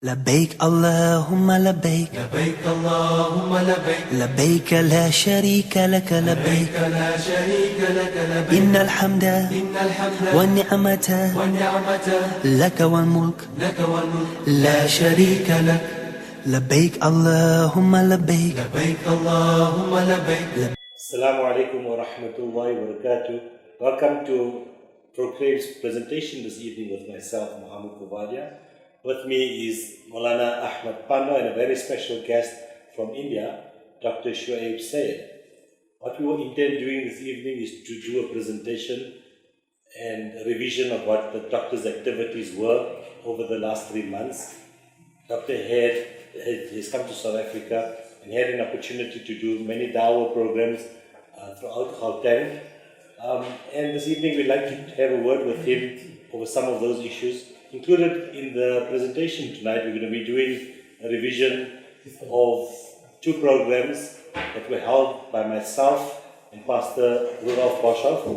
لبيك اللهم لبيك لبيك اللهم لبيك لبيك لا شريك لك لبيك لا شريك لك لبيك إن الحمد والنعمة لك والملك لا شريك لك لبيك اللهم لبيك لبيك اللهم لبيك. Assalamu alaikum wa rahmatullahi wa barakatuh. Welcome to Proclaim's presentation this evening with myself, Muhammad Coovadia. With me is Maulana Ahmed Pandor and a very special guest from India, Dr. Shuaib. What we will intend doing this evening is to do a presentation and a revision of what the doctor's activities were over the last 3 months. Dr. has come to South Africa and had an opportunity to do many Dawah programs throughout Gauteng. And this evening we'd like to have a word with him over some of those issues. Included in the presentation tonight, we're going to be doing a revision of 2 programs that were held by myself and Pastor Rudolf Boshoff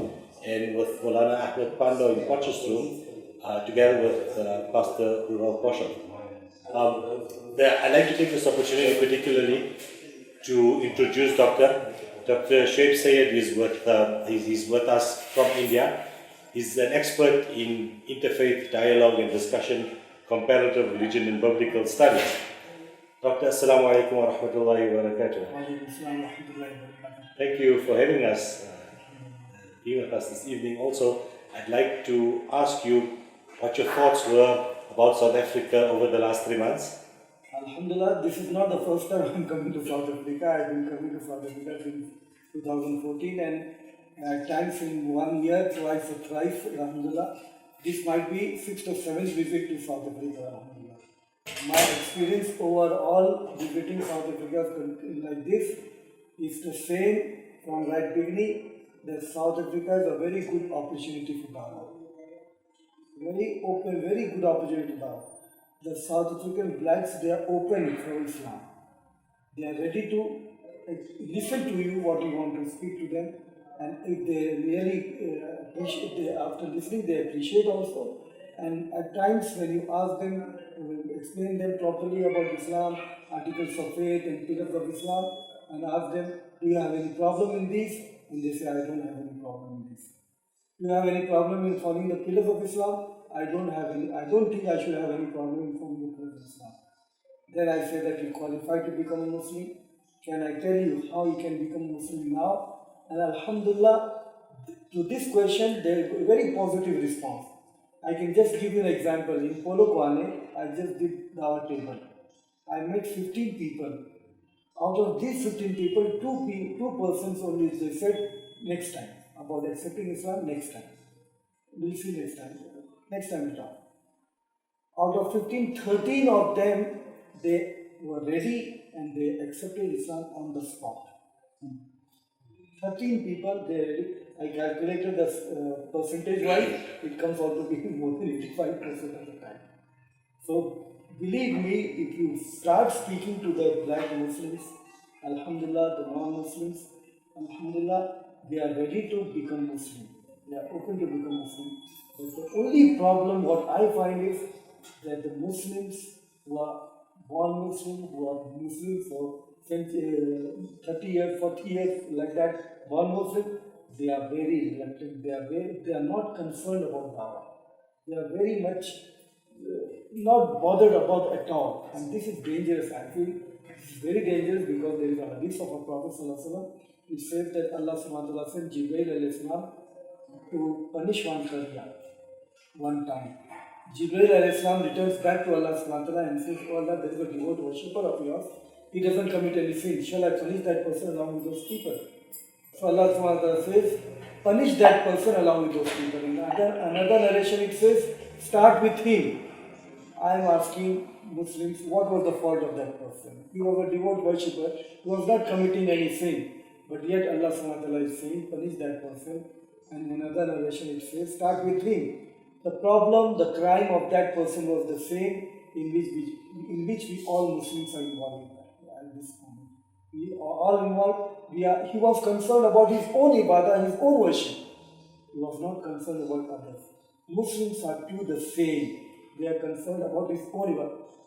and with Maulana Ahmed Pandor in Potchefstroom, together with Pastor Rudolf Boshoff. I'd like to take this opportunity particularly to introduce Dr. Shuaib Sayed is he's with us from India. He's an expert in interfaith dialogue and discussion, comparative religion and biblical studies. Dr. Assalamu alaikum wa rahmatullahi wa barakatuh. Thank you for having us, being with us this evening. Also, I'd like to ask you what your thoughts were about South Africa over the last 3 months. Alhamdulillah, this is not the first time I'm coming to South Africa. I've been coming to South Africa since 2014 and at times in 1 year, twice or thrice, alhamdulillah. This might be 6th or 7th visit to South Africa, alhamdulillah. My experience overall visiting South Africa like this is the same from right beginning, that South Africa is a very good opportunity for Dawah. Very open, very good opportunity for Dawah. The South African blacks, they are open for Islam. They are ready to listen to you, what you want to speak to them. And if they really appreciate, after listening, they appreciate also. And at times when you ask them, explain them properly about Islam, articles of faith and pillars of Islam, and ask them, do you have any problem in this? And they say, I don't have any problem in this. Do you have any problem in following the pillars of Islam? I don't think I should have any problem in following the pillars of Islam. Then I say that you qualify to become a Muslim. Can I tell you how you can become a Muslim now? And alhamdulillah, to this question, there is a very positive response. I can just give you an example. In Polokwane, I just did Dawah table. I met 15 people. Out of these 15 people, two persons only, they said, next time, about accepting Islam, next time. We'll see next time. Next time we talk. Out of 15, 13 of them, they were ready and they accepted Islam on the spot. 13 people, they ready. I calculated the percentage-wise, it comes out to be more than 85% of the time. So, believe me, if you start speaking to the black Muslims, alhamdulillah, the non-Muslims, alhamdulillah, they are ready to become Muslim. They are open to become Muslim. But the only problem, what I find is that the Muslims who are born Muslim, who are Muslim for 30 years, 40 years, like that, born Muslim, they are very reluctant. They are not concerned about Dawah. They are very much not bothered about at all. And this is dangerous. I feel this is very dangerous because there is a hadith of a Prophet ﷺ which says that Allah subhanahu wa ta'ala sent Jibreel alayhi salam to punish one Qarya one time. Jibreel alayhi salam returns back to Allah subhanahu wa ta'ala and says, oh Allah, there is a devout worshipper of yours. He doesn't commit any sin. Shall I punish that person along with those people? So Allah subhanahu wa ta'ala says, punish that person along with those people. In another narration it says, start with him. I am asking Muslims, what was the fault of that person? He was a devout worshipper. He was not committing any sin. But yet Allah subhanahu wa ta'ala is saying, punish that person. And in another narration it says, start with him. The problem, the crime of that person was the same in which we all Muslims are involved at this moment. We are all involved. He was concerned about his own ibadah, his own worship. He was not concerned about others. Muslims are too the same. They are concerned about his own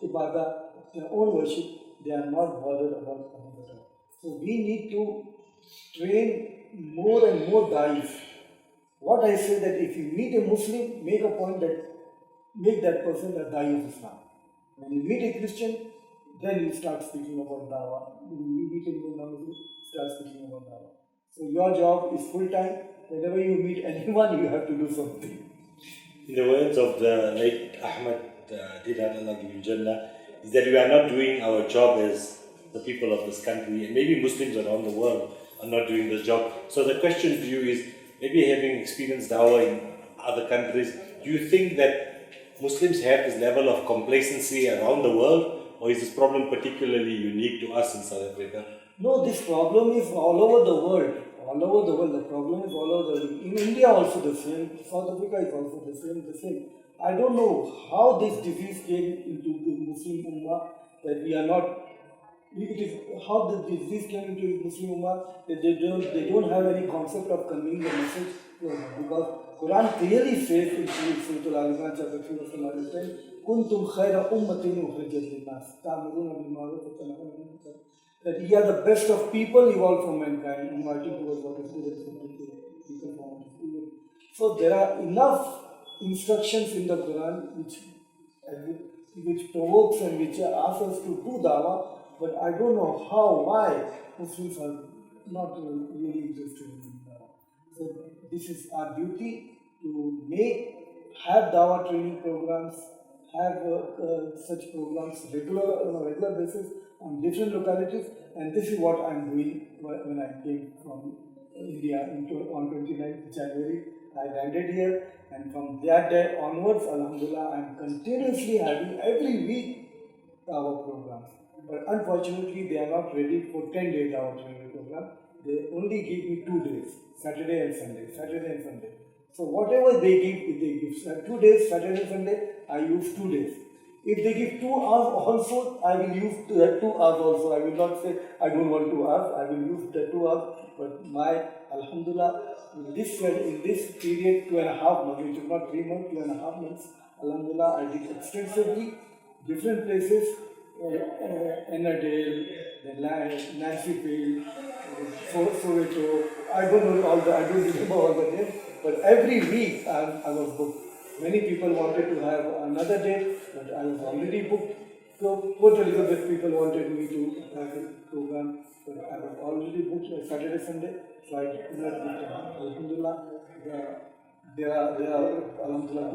ibadah, their own worship. They are not bothered about another. So we need to train more and more da'is. What I say that if you meet a Muslim, make a point that make that person a da'i of Islam. When you meet a Christian, then you start speaking about Dawah. When you meet a non-Muslim, start speaking about Dawah. So your job is full-time. Whenever you meet anyone, you have to do something. In the words of the late Ahmed Pandor, give him Jannah, is that we are not doing our job as the people of this country, and maybe Muslims around the world are not doing the job. So the question to you is, maybe having experienced Dawah in other countries, do you think that Muslims have this level of complacency around the world, or is this problem particularly unique to us in South Africa? No, this problem is all over the world. All over the world, the problem is all over the world. In India also the same, South Africa is also the same. I don't know how this disease came into the Muslim Ummah, that we are not, it is how the disease came into the Muslim Ummah, that they don't have any concept of conveying the message, because Quran clearly says in Surah Al-Imran chapter 3 verse 11, Kuntum khayra ummatin ukhrijat lin-nas ta'muruna bil ma'ruf wa tanhauna 'anil munkar. That ye are the best of people evolved from mankind, inviting towards what is good and submitting people from what is evil. So there are enough instructions in the Quran which provokes and which asks us to do dawah, but I don't know why Muslims are not really interested in dawah. So this is our duty to have dawah training programs, have such programs on a regular basis on different localities, and this is what I'm doing when I came from India on 29th January. I landed here, and from that day onwards, Alhamdulillah, I'm continuously having every week dawah programs. But unfortunately, they are not ready for 10-day dawah training program. They only give me 2 days, Saturday and Sunday. So whatever they give, if they give 2 days, Saturday and Sunday, I use 2 days. If they give 2 hours also, I will use that 2 hours also. I will not say I don't want 2 hours, I will use the 2 hours. But Alhamdulillah, in this period, 2.5 months, which is not 3 months, 2.5 months, Alhamdulillah, I did extensively, different places, Ennerdale, Nancy Field, Soweto, I don't remember all the names, but every week I was booked. Many people wanted to have another date, but I was already booked. So Port Elizabeth people wanted me to have a program, but I was already booked Saturday, Sunday, so I did not book them. Alhamdulillah, there are Alhamdulillah,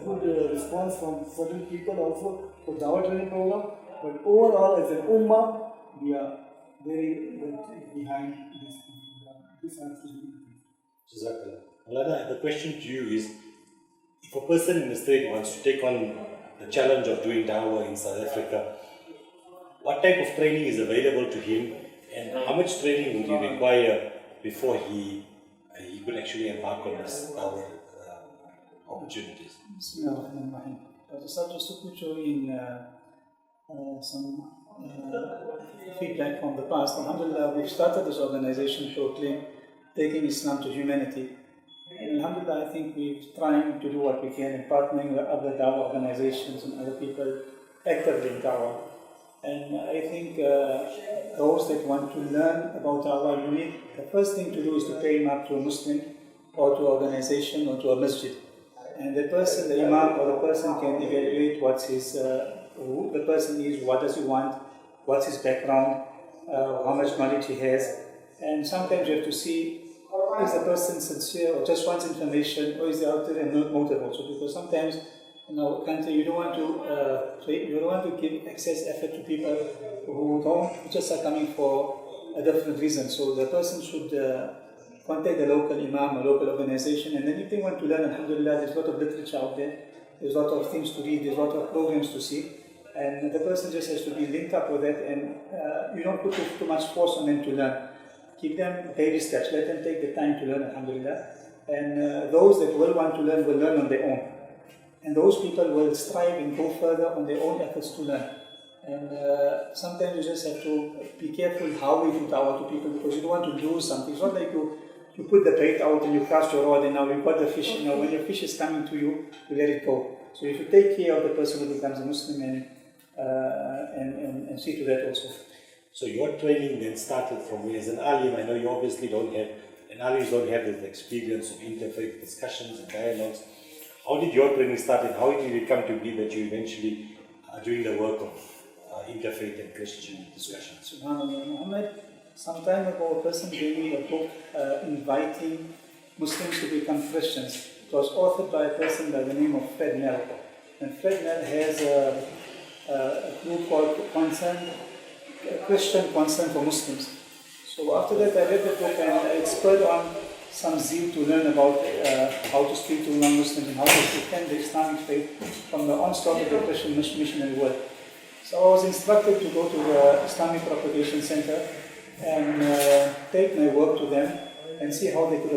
good response from certain people also for Dawah training program, but overall as an Ummah, we are very behind this program. This has to be. Jazakallah. Malana, the question to you is, if a person in the state wants to take on the challenge of doing dawah in South Africa, what type of training is available to him, and how much training would he require before he could actually embark on this dawah opportunities? Bismillahirrahmanirrahim. Just to put you in some feedback from the past, alhamdulillah, we've started this organization to taking Islam to humanity. And alhamdulillah, I think we're trying to do what we can in partnering with other dawah organizations and other people actively in dawah. And I think those that want to learn about dawah, the first thing to do is to pay him up to a Muslim or to an organization or to a masjid. And the person, the imam or the person can evaluate what's his, who the person is, what does he want, what's his background, how much knowledge he has. And sometimes you have to see, is the person sincere or just wants information, or is there out there a motive also? Because sometimes in our country you don't want to give excess effort to people who just are coming for a different reason. So the person should contact the local imam or local organization, and then if they want to learn, alhamdulillah, there's a lot of literature out there, there's a lot of things to read, there's a lot of programs to see, and the person just has to be linked up with that, and you don't put too much force on them to learn. Keep them baby steps, let them take the time to learn, alhamdulillah. And those that will want to learn will learn on their own. And those people will strive and go further on their own efforts to learn. And sometimes you just have to be careful how we do dawah to people, because you don't want to lose something. It's not like you you put the bait out and you cast your rod, and now you've got the fish. Now when your fish is coming to you, you let it go. So you should take care of the person who becomes a Muslim and see to that also. So your training then started from me as an alim. I know you obviously don't have, and alims don't have the experience of interfaith discussions and dialogues. How did your training start, and how did it come to be that you eventually are doing the work of interfaith and Christian discussions? SubhanAllah, Muhammad, some time ago a person gave me a book inviting Muslims to become Christians. It was authored by a person by the name of Fred Nell. And Fred Nell has a group called Christian Concern for Muslims. So after that I read the book and it spurred on some zeal to learn about how to speak to non-Muslims and how to defend the Islamic faith from the onslaught of the Christian missionary world. So I was instructed to go to the Islamic Propagation Center and take my work to them and see how they could